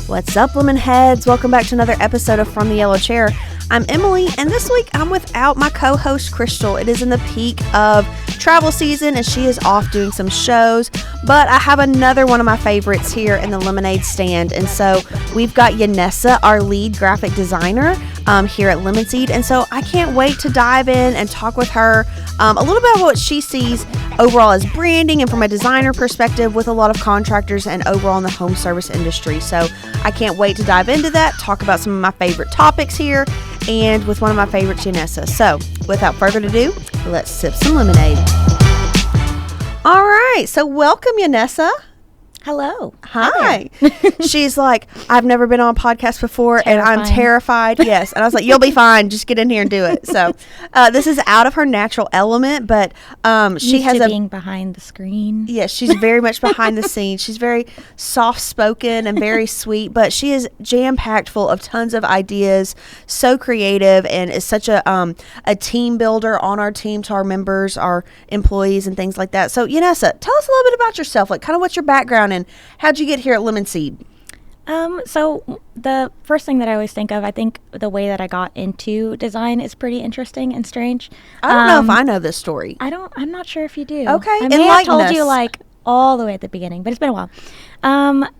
What's up, Lemon Heads? Welcome back to another episode of From the Yellow Chair. I'm Emily, and this week I'm without my co-host Crystal. It is in the peak of travel season, and she is off doing some shows, but I have another one of my favorites here in the lemonade stand, and so we've got Yanessa, our lead graphic designer, here at Lemon Seed, and so I can't wait to dive in and talk with her a little bit about what she sees overall as branding and from a designer perspective with a lot of contractors and overall in the home service industry. So I can't wait to dive into that, talk about some of my favorite topics here, and with one of my favorites, Yanessa. So without further ado, let's sip some lemonade. All right, so welcome, Yanessa. Hello. Hi. She's like, I've never been on a podcast before, and I'm terrified. Yes. And I was like, you'll be fine. Just get in here and do it. So this is out of her natural element, but she has being behind the screen. Yes, she's very much behind the scenes. She's very soft-spoken and very sweet, but she is jam-packed full of tons of ideas, so creative, and is such a team builder on our team to our members, our employees, and things like that. So, Yanessa, tell us a little bit about yourself. Like, kind of what's your background and how'd you get here at Lemon Seed? So the first thing that I always think of, I think the way that I got into design is pretty interesting and strange. I don't know if I know this story. I'm not sure if you do. Okay, I may have told you like all the way at the beginning, but it's been a while.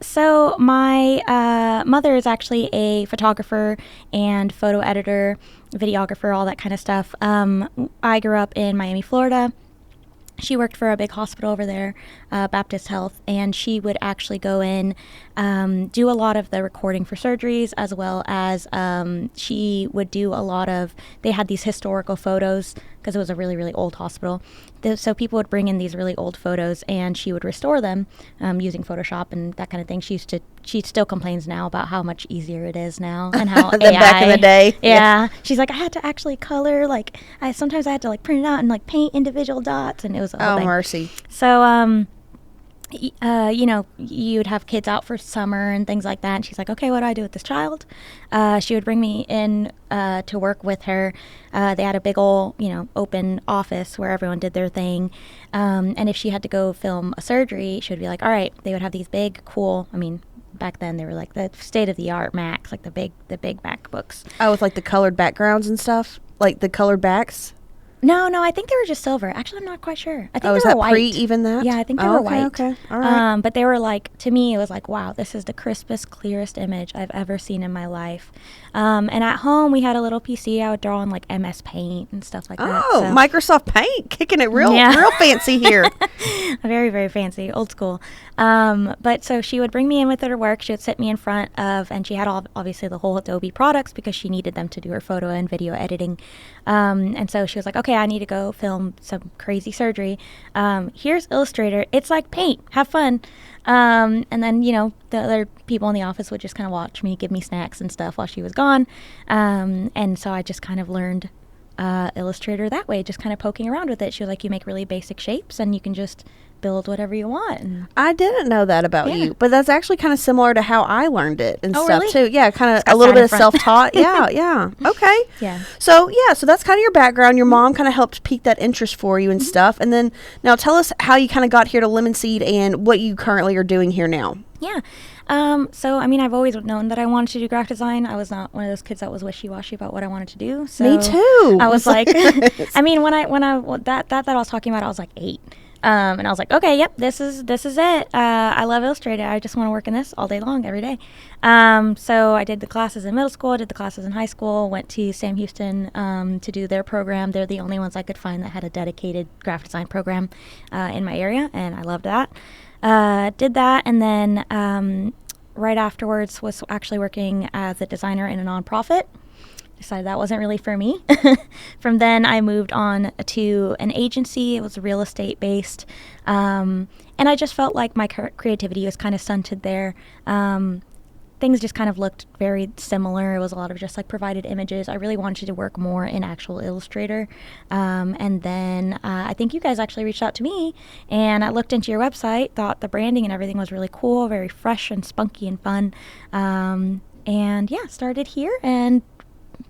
So my mother is actually a photographer and photo editor, videographer, all that kind of stuff. I grew up in Miami, Florida. She worked for a big hospital over there, Baptist Health, and she would actually go in, do a lot of the recording for surgeries, as well as she would do a lot of, they had these historical photos, because it was a really, really old hospital. So people would bring in these really old photos, and she would restore them using Photoshop and that kind of thing. She still complains now about how much easier it is now, and how than back in the day. Yeah. She's like, I had to actually color, like, sometimes I had to like print it out and like paint individual dots, and it was a whole thing. Mercy. So you'd have kids out for summer and things like that, and she's like, okay, what do I do with this child? She would bring me in to work with her. They had a big old, open office where everyone did their thing, and if she had to go film a surgery, she would be like, all right. They would have these big, cool, back then they were like the state-of-the-art Macs, like the big MacBooks. Oh, with like the colored backgrounds and stuff, like the colored backs. No, I think they were just silver. Actually, I'm not quite sure. I think is they were that white. pre-even that? Yeah, I think they were white. Okay, all right. But they were like, to me, it was like, wow, this is the crispest, clearest image I've ever seen in my life. And at home, we had a little PC. I would draw on like MS Paint and stuff like that. Oh, Microsoft Paint, kicking it real fancy here. Very, very fancy, old school. But so she would bring me in with her work. She would sit me in front of, and she had obviously the whole Adobe products because she needed them to do her photo and video editing. And so she was like, okay, I need to go film some crazy surgery. Here's Illustrator. It's like Paint. Have fun. And then, the other people in the office would just kind of watch me, give me snacks and stuff while she was gone. And so I just kind of learned Illustrator that way, just kind of poking around with it. She was like, you make really basic shapes and you can just build whatever you want. And I didn't know that about you, but that's actually kind of similar to how I learned it and stuff really? too. Yeah, kind of a little bit of self-taught. Yeah. Okay. Yeah. So that's kind of your background. Your mom kind of helped pique that interest for you and stuff. And then now tell us how you kind of got here to Lemon Seed and what you currently are doing here now. Yeah. So, I've always known that I wanted to do graphic design. I was not one of those kids that was wishy-washy about what I wanted to do. So me too. I was like, when I was talking about, I was like 8. And I was like, okay, yep, this is it. I love Illustrator. I just want to work in this all day long, every day. So I did the classes in middle school, did the classes in high school, went to Sam Houston to do their program. They're the only ones I could find that had a dedicated graphic design program in my area, and I loved that. Did that, and then right afterwards was actually working as a designer in a nonprofit. Decided that wasn't really for me. From then I moved on to an agency. It was real estate based. And I just felt like my creativity was kind of stunted there. Things just kind of looked very similar. It was a lot of just like provided images. I really wanted to work more in actual Illustrator. And then I think you guys actually reached out to me, and I looked into your website, thought the branding and everything was really cool, very fresh and spunky and fun. And started here and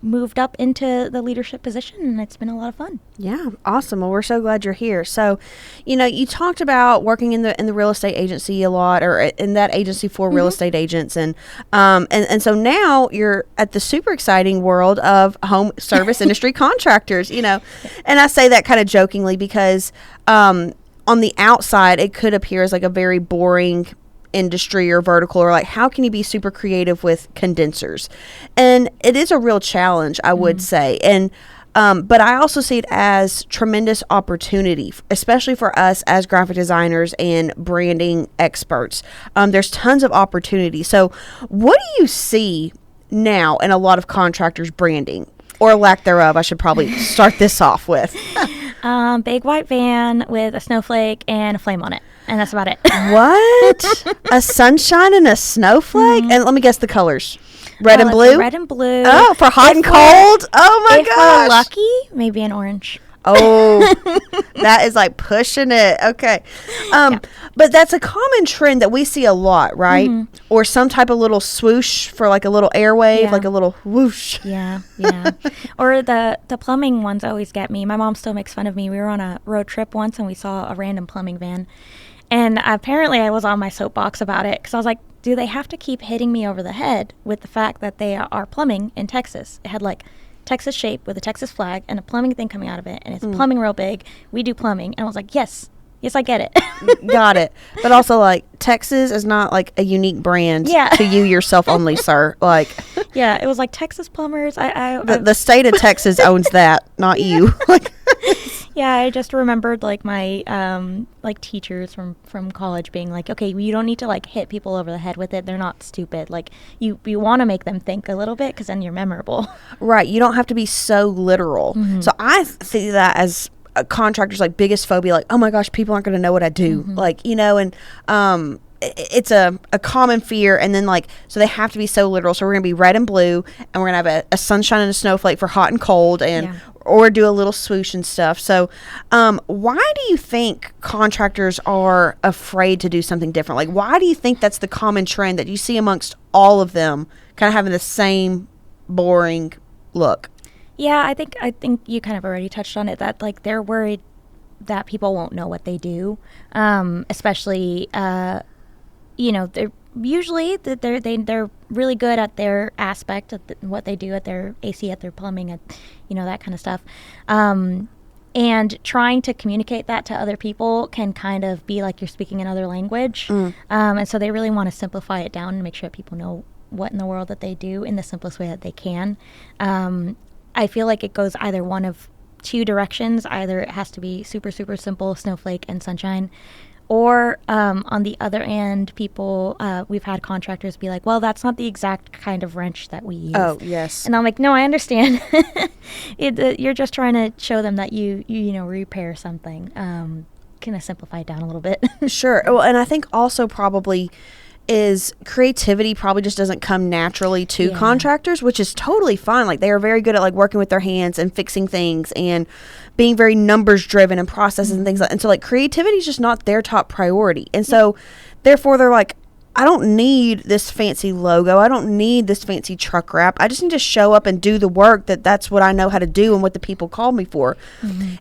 moved up into the leadership position, and it's been a lot of fun. Yeah, awesome. Well, we're so glad you're here. So, you talked about working in the real estate agency a lot, or in that agency for real estate agents, and so now you're at the super exciting world of home service industry contractors. And I say that kind of jokingly because on the outside it could appear as like a very boring industry or vertical, or like how can you be super creative with condensers, and it is a real challenge, I would say, and but I also see it as tremendous opportunity, especially for us as graphic designers and branding experts. There's tons of opportunity. So what do you see now in a lot of contractors branding, or lack thereof? I should probably start this off with. Big white van with a snowflake and a flame on it. And that's about it. What? A sunshine and a snowflake? And let me guess the colors. Red and blue? Red and blue. Oh, for hot and cold? Oh, my gosh. If we're lucky, maybe an orange. Oh, that is like pushing it. Okay. But that's a common trend that we see a lot, right? Or some type of little swoosh for like a little airwave, like a little whoosh. Yeah. Or the plumbing ones always get me. My mom still makes fun of me. We were on a road trip once and we saw a random plumbing van. And apparently I was on my soapbox about it because I was like, do they have to keep hitting me over the head with the fact that they are plumbing in Texas? It had like Texas shape with a Texas flag and a plumbing thing coming out of it, and it's plumbing real big. We do plumbing. And I was like, yes, I get it. Got it. But also, like, Texas is not like a unique brand to you yourself only, sir. Like, yeah, it was like Texas plumbers. The state of Texas owns that, not you. Yeah, I just remembered like my like teachers from college being like, okay, you don't need to like hit people over the head with it. They're not stupid. Like you want to make them think a little bit because then you're memorable. Right. You don't have to be so literal. So I see that as a contractor's like biggest phobia. Like, oh my gosh, people aren't going to know what I do. Like, and it's a common fear, and then like, so they have to be so literal. So we're gonna be red and blue, and we're gonna have a sunshine and a snowflake for hot and cold, and or do a little swoosh and stuff. So why do you think contractors are afraid to do something different? Like, why do you think that's the common trend that you see amongst all of them kind of having the same boring look? Yeah, I think you kind of already touched on it, that like they're worried that people won't know what they do, especially they're usually they're really good at their aspect of what they do, at their AC, at their plumbing, at that kind of stuff, and trying to communicate that to other people can kind of be like you're speaking another language, and so they really want to simplify it down and make sure people know what in the world that they do in the simplest way that they can. I feel like it goes either one of two directions. Either it has to be super, super simple, snowflake and sunshine, or on the other end, people, we've had contractors be like, well, that's not the exact kind of wrench that we use. Oh, yes. And I'm like, no, I understand. You're just trying to show them that you repair something. Kind of simplify it down a little bit. Sure. Well, and I think also probably is creativity probably just doesn't come naturally to contractors, which is totally fine. Like, they are very good at like working with their hands and fixing things and being very numbers driven and processes and things like that. And so like creativity is just not their top priority. And so therefore they're like, I don't need this fancy logo. I don't need this fancy truck wrap. I just need to show up and do the work that's what I know how to do and what the people call me for.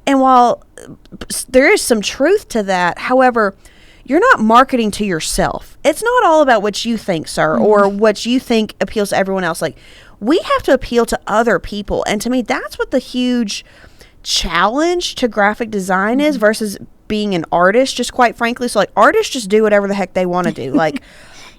And while there is some truth to that, however, you're not marketing to yourself. It's not all about what you think, sir, or what you think appeals to everyone else. Like, we have to appeal to other people. And to me, that's what the huge challenge to graphic design is versus being an artist, just quite frankly. So like, artists just do whatever the heck they want to do. Like,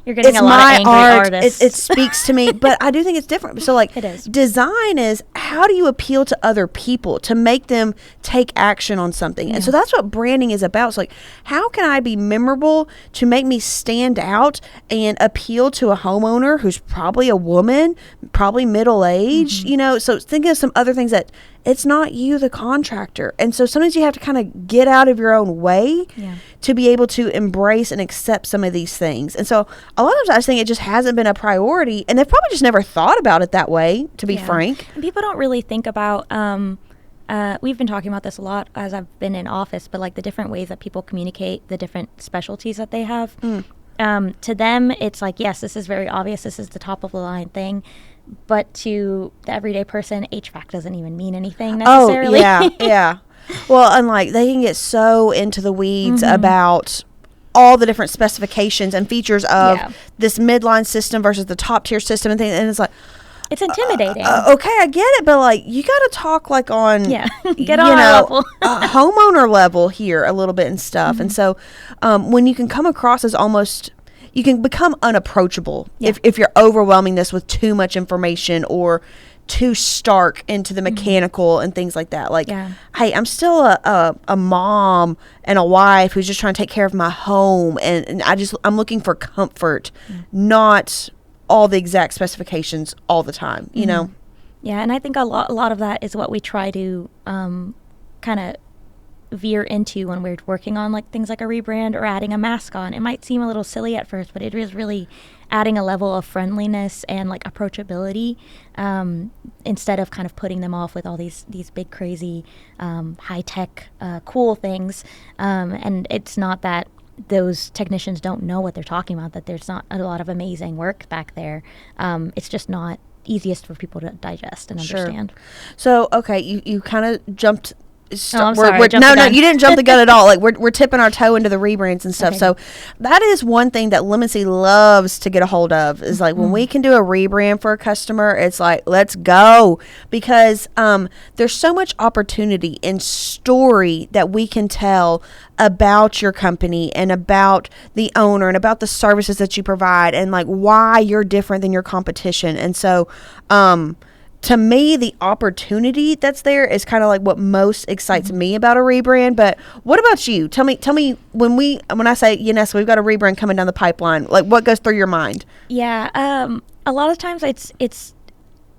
you're getting a lot of angry artists. It speaks to me, but I do think it's different. So like, it is. Design is, how do you appeal to other people to make them take action on something? And so that's what branding is about. So like, how can I be memorable to make me stand out and appeal to a homeowner who's probably a woman, probably middle-aged, so thinking of some other things that it's not you, the contractor. And so sometimes you have to kind of get out of your own way to be able to embrace and accept some of these things. And so a lot of times I just think it just hasn't been a priority, and they've probably just never thought about it that way, to be frank. And people don't really think about, we've been talking about this a lot as I've been in office, but like the different ways that people communicate, the different specialties that they have. To them, it's like, yes, this is very obvious. This is the top of the line thing. but to the everyday person, HVAC doesn't even mean anything necessarily. Oh, yeah. Well, and like they can get so into the weeds about all the different specifications and features of this midline system versus the top tier system and things, and it's like, it's intimidating. Okay, I get it, but like you got to talk like on get on our level, homeowner level here a little bit and stuff. And so when you can come across as almost, you can become unapproachable if you're overwhelming this with too much information or too stark into the mechanical and things like that. Like, hey, I'm still a mom and a wife who's just trying to take care of my home, and I'm looking for comfort, not all the exact specifications all the time, you know? Yeah, and I think a lot of that is what we try to kind of veer into when we're working on like things like a rebrand or adding a mask on. It might seem a little silly at first, but it is really adding a level of friendliness and like approachability, instead of kind of putting them off with all these big crazy high-tech cool things. And it's not that those technicians don't know what they're talking about, that there's not a lot of amazing work back there. It's just not easiest for people to digest and understand. So, okay, you kind of jumped. I'm sorry. No, you didn't jump the gun at all. Like we're tipping our toe into the rebrands and stuff. Okay. So that is one thing that Lemonseed loves to get a hold of is like when we can do a rebrand for a customer, it's like, let's go, because there's so much opportunity and story that we can tell about your company and about the owner and about the services that you provide and like why you're different than your competition. And so to me, the opportunity that's there is kind of like what most excites me about a rebrand. But what about you? Tell me when I say, Yanessa, we've got a rebrand coming down the pipeline, like what goes through your mind? Yeah, a lot of times it's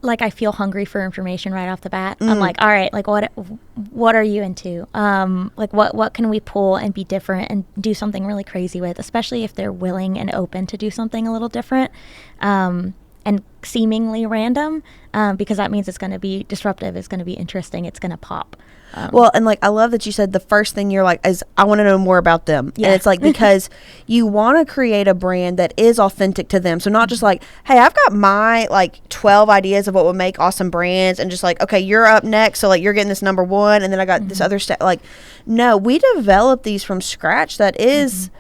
like I feel hungry for information right off the bat. I'm like, all right, like what are you into? Like what can we pull and be different and do something really crazy with, especially if they're willing and open to do something a little different. And seemingly random, because that means it's going to be disruptive, it's going to be interesting, it's going to pop. Well, and like I love that you said the first thing you're like is I want to know more about them. And it's like because you want to create a brand that is authentic to them. So not just like, hey, I've got my like 12 ideas of what would make awesome brands and just like, okay, you're up next, so like you're getting this number one and then I got this other step. Like, no, we develop these from scratch that is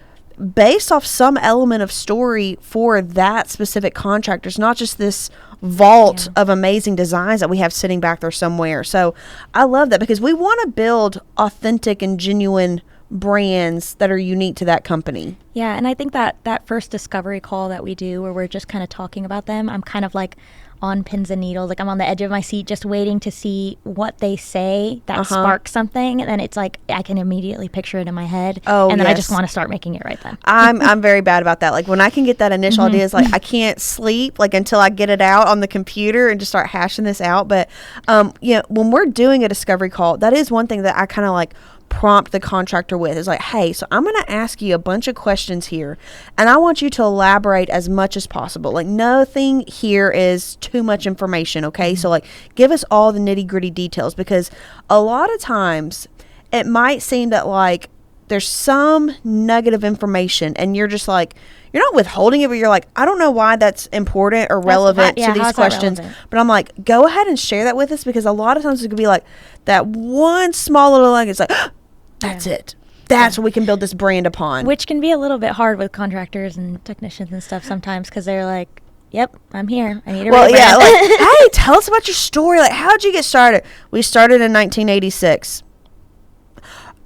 based off some element of story for that specific contractor. It's not just this vault of amazing designs that we have sitting back there somewhere. So I love that because we want to build authentic and genuine brands that are unique to that company. Yeah, and I think that first discovery call that we do where we're just kind of talking about them, I'm kind of like on pins and needles, like I'm on the edge of my seat just waiting to see what they say that sparks something, and then it's like I can immediately picture it in my head, and then I just want to start making it right then. I'm very bad about that. Like when I can get that initial idea, it's like I can't sleep like until I get it out on the computer and just start hashing this out. But when we're doing a discovery call, that is one thing that I kind of like prompt the contractor with is like, hey, so I'm going to ask you a bunch of questions here and I want you to elaborate as much as possible. Like nothing here is too much information. Okay. So like give us all the nitty gritty details, because a lot of times it might seem that like there's some nugget of information and you're just like, you're not withholding it, but you're like, I don't know why that's important or relevant to these questions. But I'm like, go ahead and share that with us, because a lot of times it could be like that one small little line. It's like, that's it. That's what we can build this brand upon. Which can be a little bit hard with contractors and technicians and stuff sometimes, because they're like, yep, I'm here. I need a rebrand. Yeah, like, hey, tell us about your story. Like, how'd you get started? We started in 1986.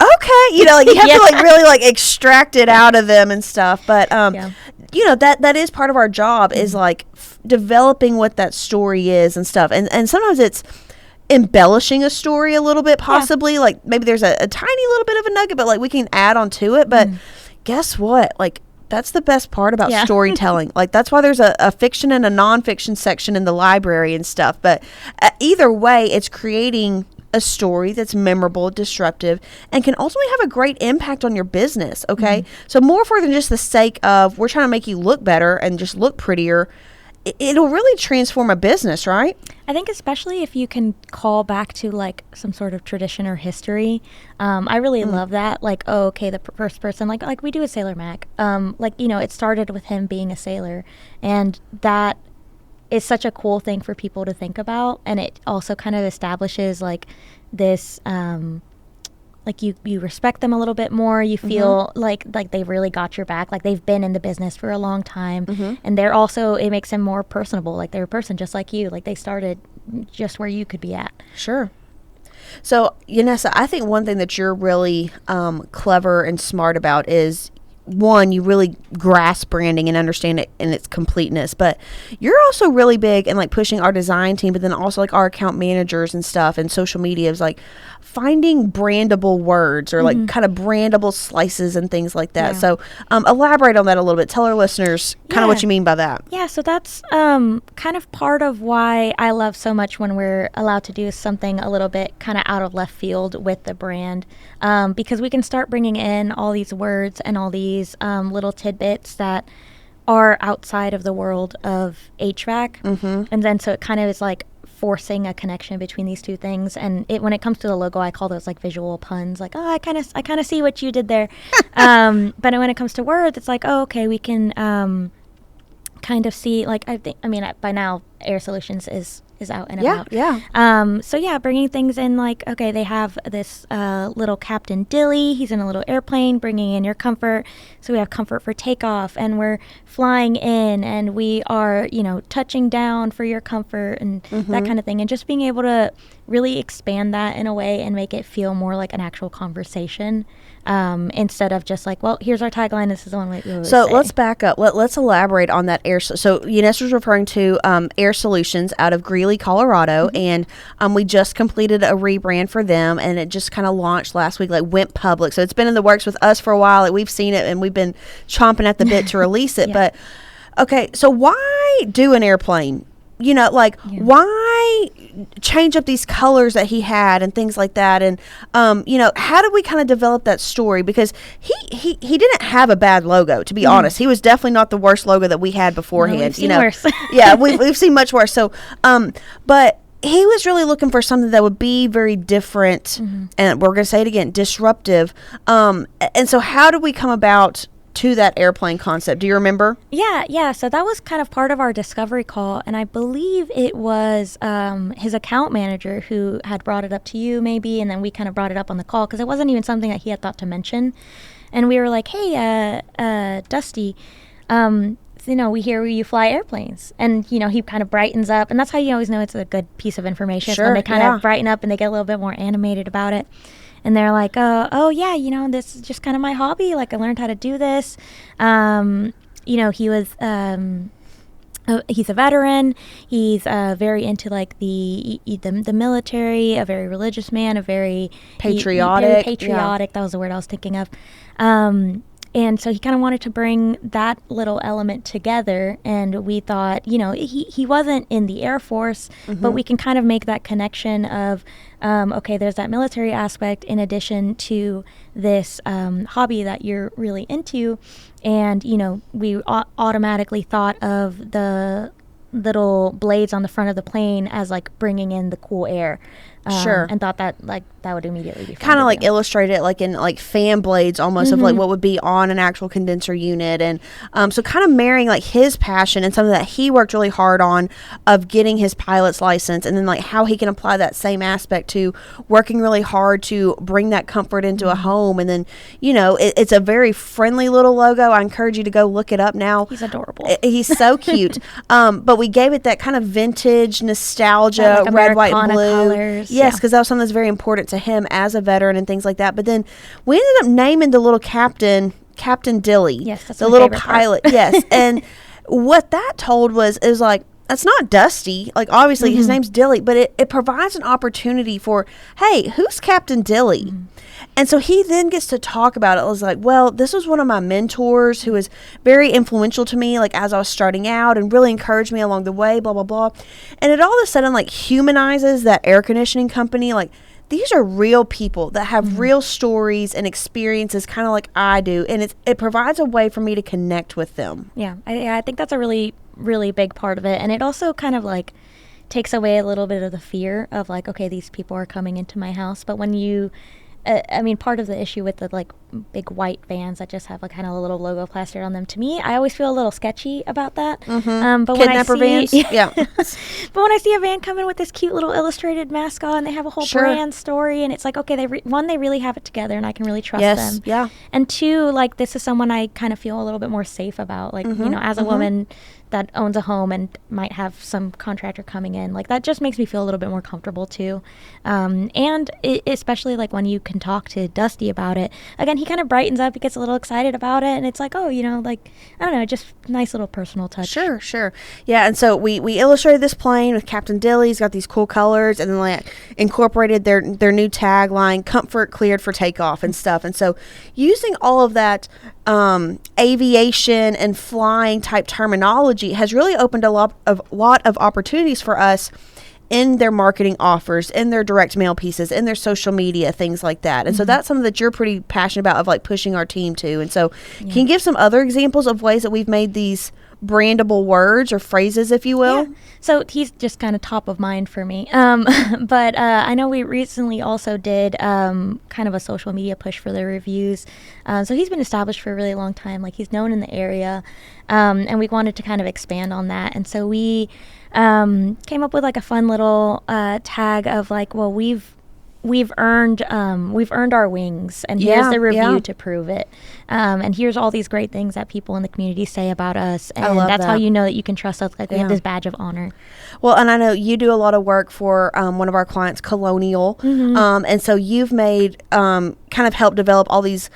Okay, like you have to like really like extract it out of them and stuff. But that is part of our job is like developing what that story is and stuff. And sometimes it's embellishing a story a little bit, possibly like maybe there's a tiny little bit of a nugget, but like we can add on to it. But guess what? Like that's the best part about storytelling. Like that's why there's a fiction and a nonfiction section in the library and stuff. But either way, it's creating a story that's memorable, disruptive, and can ultimately have a great impact on your business. Okay. So more for than just the sake of we're trying to make you look better and just look prettier. It'll really transform a business, right? I think especially if you can call back to like some sort of tradition or history. I really love that. Like, the first person, like we do a Sailor Mac. It started with him being a sailor, and that is such a cool thing for people to think about. And it also kind of establishes like this, like you respect them a little bit more. You feel like they really got your back. Like they've been in the business for a long time. And they're also, it makes them more personable. Like they're a person just like you. Like they started just where you could be at. Sure. So, Yanessa, I think one thing that you're really clever and smart about is, one, you really grasp branding and understand it in its completeness, but you're also really big in like pushing our design team, but then also like our account managers and stuff and social media is like finding brandable words or like kind of brandable slices and things like that. So elaborate on that a little bit. Tell our listeners kind of what you mean by that. Yeah, so that's kind of part of why I love so much when we're allowed to do something a little bit kind of out of left field with the brand, because we can start bringing in all these words and all these little tidbits that are outside of the world of HVAC. And then so it kind of is like forcing a connection between these two things. And when it comes to the logo, I call those like visual puns, like, oh, I kind of see what you did there. But when it comes to words, it's like, oh, okay, we can kind of see, like, by now Air Solutions is out and about. So bringing things in, like, okay, they have this little Captain Dilly. He's in a little airplane, bringing in your comfort. So we have comfort for takeoff, and we're flying in, and we are, touching down for your comfort and that kind of thing. And just being able to really expand that in a way and make it feel more like an actual conversation, instead of just like, well, here's our tagline, this is the one we really So say. let's back up. Let's elaborate on that So Yanessa was referring to Air Solutions out of Greeley, Colorado, and we just completed a rebrand for them, and it just kind of launched last week, like went public. So it's been in the works with us for a while. Like we've seen it, and we've been chomping at the bit to release it. But okay, so why do an airplane? Why change up these colors that he had and things like that? And, how did we kind of develop that story? Because he didn't have a bad logo, to be honest. He was definitely not the worst logo that we had beforehand. No, we've seen worse. We've seen much worse. So, but he was really looking for something that would be very different. And we're going to say it again, disruptive. And so how did we come about to that airplane concept? Do you remember? Yeah. So that was kind of part of our discovery call, and I believe it was his account manager who had brought it up to you, maybe, and then we kind of brought it up on the call because it wasn't even something that he had thought to mention. And we were like, "Hey, Dusty, we hear you fly airplanes," and he kind of brightens up, and that's how you always know it's a good piece of information. Sure, when they kind of brighten up and they get a little bit more animated about it. And they're like, oh yeah, this is just kind of my hobby. Like I learned how to do this. He was, he's a veteran. He's very into like the military, a very religious man, a very patriotic. Very patriotic. That was the word I was thinking of. And so he kind of wanted to bring that little element together, and we thought, he wasn't in the Air Force, but we can kind of make that connection of, okay, there's that military aspect in addition to this hobby that you're really into, and, we automatically thought of the little blades on the front of the plane as like bringing in the cool air. And thought that like that would immediately be kind of like illustrate it like in like fan blades almost of like what would be on an actual condenser unit. And so kind of marrying like his passion and something that he worked really hard on of getting his pilot's license, and then like how he can apply that same aspect to working really hard to bring that comfort into a home. And then it's a very friendly little logo. I encourage you to go look it up now. He's adorable. He's so cute. But we gave it that kind of vintage nostalgia, like red, white, and Americana blue colors. Yes, because that was something that's very important to him as a veteran and things like that. But then we ended up naming the little Captain Dilly. Yes, that's the my little favorite pilot. part. Yes, and what that told was like, that's not Dusty. Like, obviously, his name's Dilly, but it provides an opportunity for, hey, who's Captain Dilly? And so he then gets to talk about it. I was like, well, this was one of my mentors who was very influential to me, like, as I was starting out and really encouraged me along the way, blah, blah, blah. And it all of a sudden, like, humanizes that air conditioning company. Like, these are real people that have real stories and experiences kind of like I do. And it provides a way for me to connect with them. Yeah, I think that's a really, really big part of it. And it also kind of like takes away a little bit of the fear of like, okay, these people are coming into my house. But when you, part of the issue with the like big white vans that just have like kind of a little logo plastered on them. To me, I always feel a little sketchy about that. But Kidnapper vans? Yeah. But when I see a van come in with this cute little illustrated mascot and they have a whole brand story, and it's like, okay, they really have it together, and I can really trust them. Yeah. And two, like, this is someone I kind of feel a little bit more safe about. Like, as a woman that owns a home and might have some contractor coming in, like, that just makes me feel a little bit more comfortable too. And especially like when you can talk to Dusty about it, again, he kind of brightens up, he gets a little excited about it, and it's like, oh, like, I don't know, just nice little personal touch. Sure. Yeah, and so we illustrated this plane with Captain Dilly. He's got these cool colors, and then like incorporated their new tagline, "Comfort cleared for takeoff," and stuff. And so using all of that aviation and flying type terminology has really opened a lot of opportunities for us in their marketing offers, in their direct mail pieces, in their social media, things like that. And so that's something that you're pretty passionate about, of like pushing our team to. And so can you give some other examples of ways that we've made these brandable words or phrases, if you will? Yeah. So he's just kind of top of mind for me. But I know we recently also did kind of a social media push for the reviews. So he's been established for a really long time. Like, he's known in the area. And we wanted to kind of expand on that. And so we came up with like a fun little tag of like, well, we've earned our wings, and here's the review to prove it. And here's all these great things that people in the community say about us, and that's how you know that you can trust us. Like, we have this badge of honor. Well, and I know you do a lot of work for one of our clients, Colonial, and so you've made kind of helped develop all these,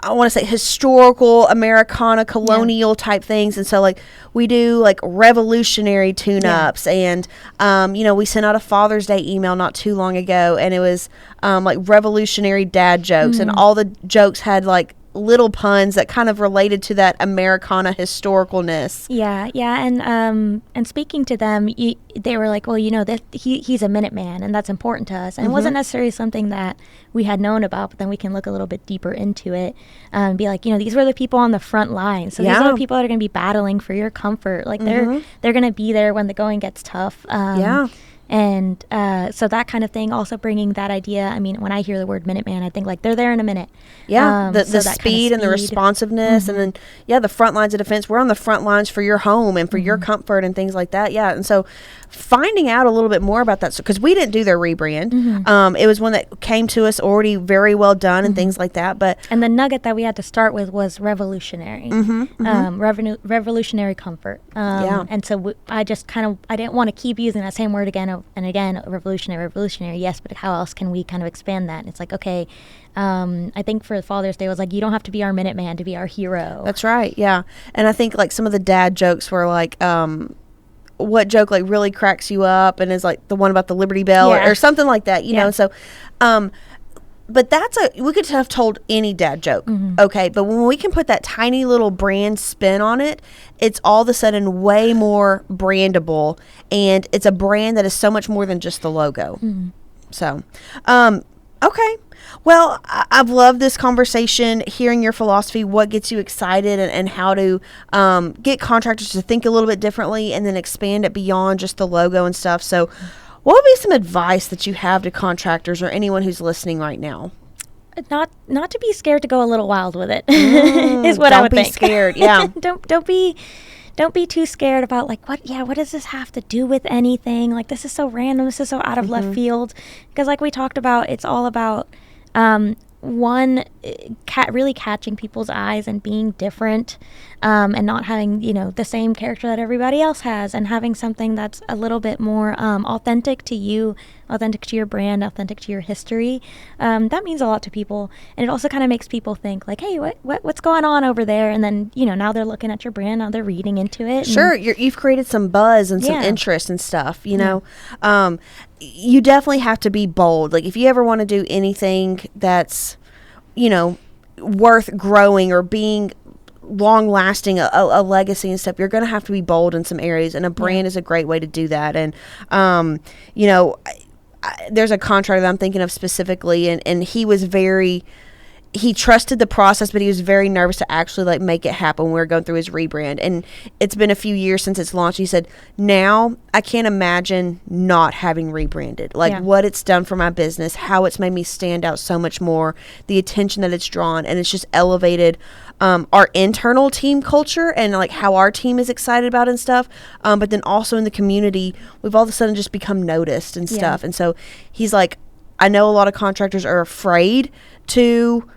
I want to say, historical Americana colonial type things. And so like we do like revolutionary tune-ups, and we sent out a Father's Day email not too long ago, and it was like revolutionary dad jokes, and all the jokes had like little puns that kind of related to that Americana historicalness. And speaking to them, they were like, well, he's a Minuteman, and that's important to us. And it wasn't necessarily something that we had known about, but then we can look a little bit deeper into it and be like, these were the people on the front line. So these are the people that are going to be battling for your comfort. Like, they're going to be there when the going gets tough. And so that kind of thing, also bringing that idea. I mean, when I hear the word Minuteman, I think like they're there in a minute. The speed and the responsiveness, and then the front lines of defense. We're on the front lines for your home and for your comfort and things like that. And so finding out a little bit more about that, because we didn't do their rebrand. It was one that came to us already very well done and things like that. And the nugget that we had to start with was revolutionary, revolutionary comfort. And so I just I didn't want to keep using that same word again and again, revolutionary, yes, but how else can we kind of expand that? And it's like, okay, I think for Father's Day was like, you don't have to be our Minuteman to be our hero. That's right, yeah. And I think like some of the dad jokes were like, what joke like really cracks you up, and is like the one about the Liberty Bell or something like that, you know. So but we could have told any dad joke, okay, but when we can put that tiny little brand spin on it, it's all of a sudden way more brandable, and it's a brand that is so much more than just the logo. So okay, well, I've loved this conversation, hearing your philosophy, what gets you excited, and how to get contractors to think a little bit differently, and then expand it beyond just the logo and stuff. So what would be some advice that you have to contractors or anyone who's listening right now? Not to be scared to go a little wild with it, is what I would think. Don't be scared, yeah. Don't be too scared about like, what does this have to do with anything? Like, this is so random, this is so out of left field. Because like we talked about, it's all about really catching people's eyes and being different, and not having the same character that everybody else has, and having something that's a little bit more authentic to you, authentic to your brand, authentic to your history. That means a lot to people, and it also kind of makes people think like, hey, what's going on over there? And then now they're looking at your brand, now they're reading into it. Sure, you've created some buzz and some interest and stuff. You definitely have to be bold. Like, if you ever want to do anything that's worth growing or being long lasting, a legacy and stuff, you're going to have to be bold in some areas, and a brand is a great way to do that. And there's a contractor that I'm thinking of specifically, and he was very he trusted the process, but he was very nervous to actually like make it happen when we were going through his rebrand. And it's been a few years since it's launched. He said, now I can't imagine not having rebranded. Like what it's done for my business, how it's made me stand out so much more, the attention that it's drawn, and it's just elevated our internal team culture and like how our team is excited about and stuff. But then also in the community, we've all of a sudden just become noticed and stuff. And so he's like, I know a lot of contractors are afraid to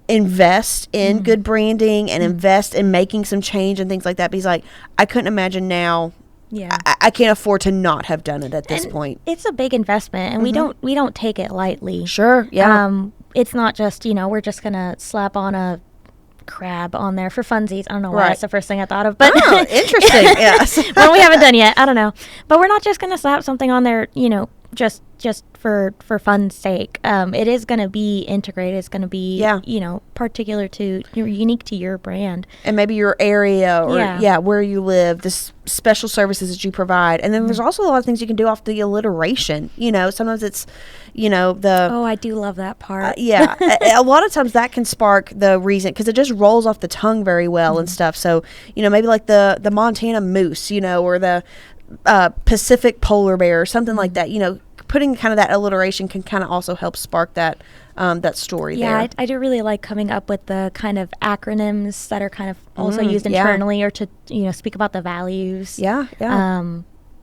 invest in good branding and invest in making some change and things like that. But he's like, I couldn't imagine now. Yeah, I can't afford to not have done it at this point. It's a big investment, and we don't take it lightly. Sure, yeah. It's not just we're just gonna slap on a crab on there for funsies. I don't know why that's the first thing I thought of, but interesting. Yes. Well, we haven't done yet. I don't know, but we're not just gonna slap something on there. Just for fun's sake. It is going to be integrated. It's going to be, particular to, unique to your brand. And maybe your area or, where you live, the special services that you provide. And then there's also a lot of things you can do off the alliteration. Sometimes it's, Oh, I do love that part. A lot of times that can spark the reason, because it just rolls off the tongue very well and stuff. So, maybe like the Montana moose, or the Pacific polar bear or something like that, putting kind of that alliteration can kind of also help spark that story there. Yeah, I do really like coming up with the kind of acronyms that are kind of also used internally or to, speak about the values. Yeah.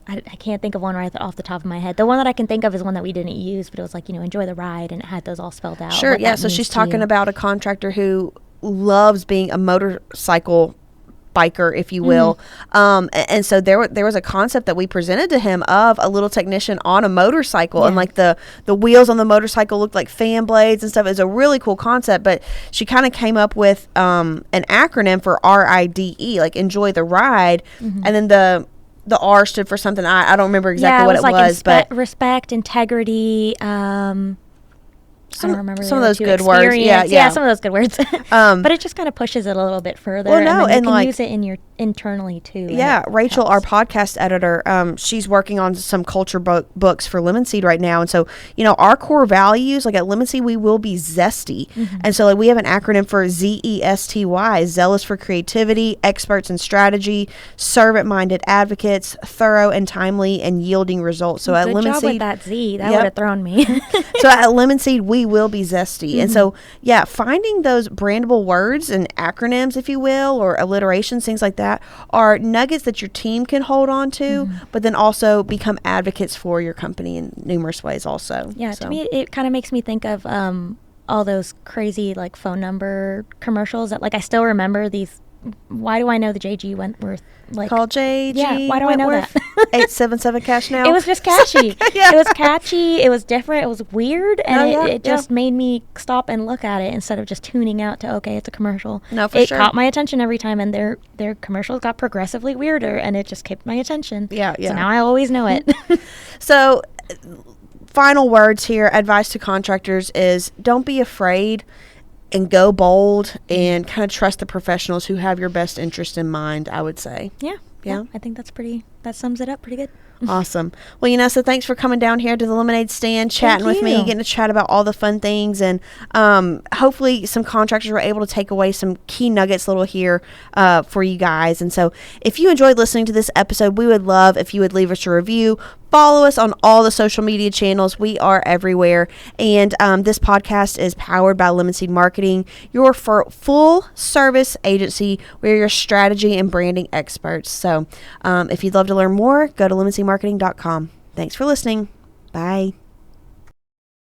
I can't think of one right off the top of my head. The one that I can think of is one that we didn't use, but it was like, enjoy the ride, and it had those all spelled out. Sure, yeah. So she's talking about a contractor who loves being a motorcycle biker, if you will. And so there was a concept that we presented to him of a little technician on a motorcycle, and like the wheels on the motorcycle looked like fan blades and stuff. It was a really cool concept, but she kind of came up with an acronym for RIDE, like enjoy the ride. And then the R stood for something. I don't remember exactly what it was, but respect, integrity, I don't remember some of those good words. Yeah, some of those good words. But it just kind of pushes it a little bit further. Well, no, and you can use it in your internally too. Yeah, Rachel, our podcast editor, she's working on some culture books for Lemon Seed right now, and so our core values, like at Lemon Seed, we will be zesty, and so like we have an acronym for ZESTY: zealous for creativity, experts in strategy, servant-minded advocates, thorough and timely, and yielding results. So at Lemon Seed, with that Z, that would have thrown me. So at Lemon Seed, we will be zesty. And so, finding those brandable words and acronyms, if you will, or alliterations, things like that, are nuggets that your team can hold on to, but then also become advocates for your company in numerous ways also. Yeah, to me, it kind of makes me think of all those crazy, like, phone number commercials that, like, I still remember these. Why do I know the J.G. Wentworth? Like, call J.G. Yeah, why do Wentworth? I know that? 877 cash now. It was just catchy. It was catchy. It was different. It was weird. And it just made me stop and look at it instead of just tuning out to, okay, it's a commercial. No, for sure. It caught my attention every time, and their commercials got progressively weirder, and it just kept my attention. Yeah. So now I always know it. So, final words here, advice to contractors is don't be afraid and go bold and kind of trust the professionals who have your best interest in mind, I would say. Yeah. I think that sums it up pretty good. Awesome. Well, Yanessa, thanks for coming down here to the Lemonade Stand, chatting with me, getting to chat about all the fun things, and hopefully some contractors were able to take away some key nuggets little here for you guys. And so if you enjoyed listening to this episode, we would love if you would leave us a review. Follow us on all the social media channels. We are everywhere. And this podcast is powered by Lemon Seed Marketing, your full service agency. We're your strategy and branding experts. So if you'd love to learn more, go to lemonseedmarketing.com. Thanks for listening. Bye.